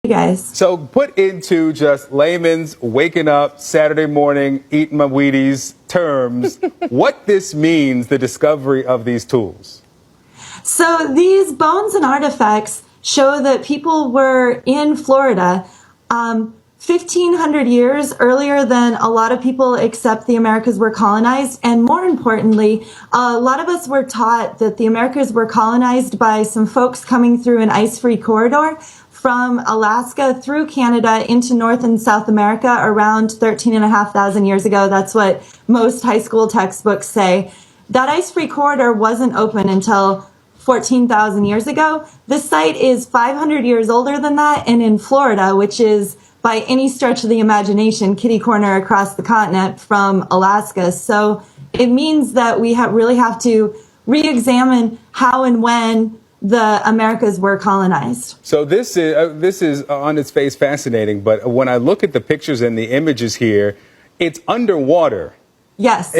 guys. So put into just layman's waking up Saturday morning, eating my Wheaties terms, what this means, the discovery of these tools. So these bones and artifacts show that people were in Florida 1,500 years earlier than a lot of people accept the Americas were colonized. And more importantly, a lot of us were taught that the Americas were colonized by some folks coming through an ice-free corridor from Alaska through Canada into North and South America around 13,500 years ago. That's what most high school textbooks say. That ice-free corridor wasn't open until 14,000 years ago. The site is 500 years older than that, and in Florida, which is by any stretch of the imagination, kitty corner across the continent from Alaska. So it means that we really have to re-examine how and when the Americas were colonized. So this is on its face fascinating, but when I look at the pictures and the images here, it's underwater. Yes.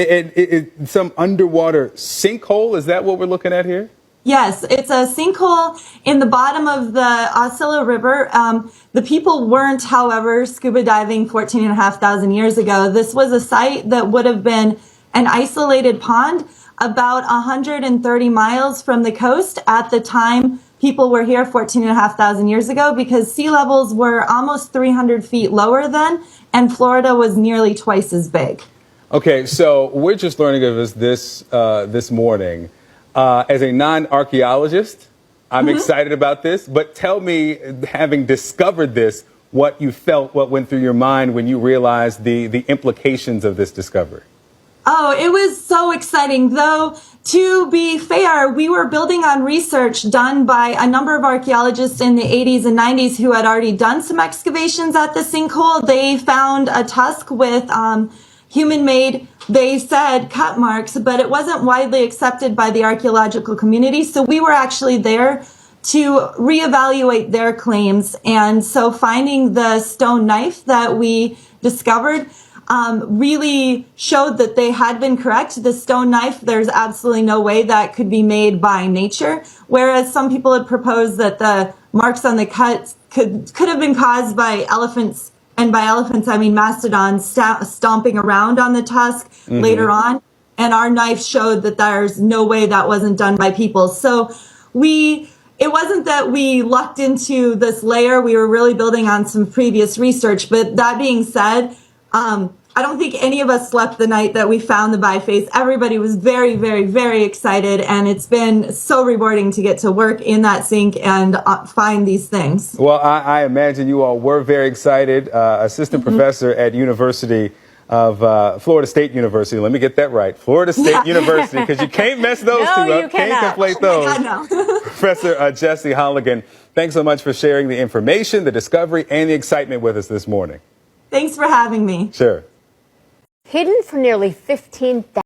Some underwater sinkhole, is that what we're looking at here? Yes, it's a sinkhole in the bottom of the Osceola River. The people weren't, however, scuba diving 14,500 years ago. This was a site that would have been an isolated pond about 130 miles from the coast at the time people were here 14,500 years ago, because sea levels were almost 300 feet lower then, and Florida was nearly twice as big. Okay, so we're just learning of this morning. As a non-archaeologist, I'm excited about this, but tell me, having discovered this, what you felt, what went through your mind when you realized the implications of this discovery. Oh, it was so exciting. Though, to be fair, we were building on research done by a number of archaeologists in the 80s and 90s who had already done some excavations at the sinkhole. They found a tusk with human-made, they said, cut marks, but it wasn't widely accepted by the archaeological community. So we were actually there to reevaluate their claims. And so finding the stone knife that we discovered really showed that they had been correct. The stone knife, there's absolutely no way that could be made by nature. Whereas some people had proposed that the marks on the cut could have been caused by elephants. And by elephants, I mean mastodons stomping around on the tusk later on. And our knife showed that there's no way that wasn't done by people. So it wasn't that we lucked into this layer. We were really building on some previous research. But that being said, I don't think any of us slept the night that we found the biface. Everybody was very, very, very excited, and it's been so rewarding to get to work in that sink and find these things. Well, I imagine you all were very excited. Assistant professor at University of Florida State University. Let me get that right. Florida State University, because you can't mess those two up. Can't conflate those. Oh my God, no. Professor Jessie Holligan, thanks so much for sharing the information, the discovery, and the excitement with us this morning. Thanks for having me. Sure. Hidden for nearly 15,000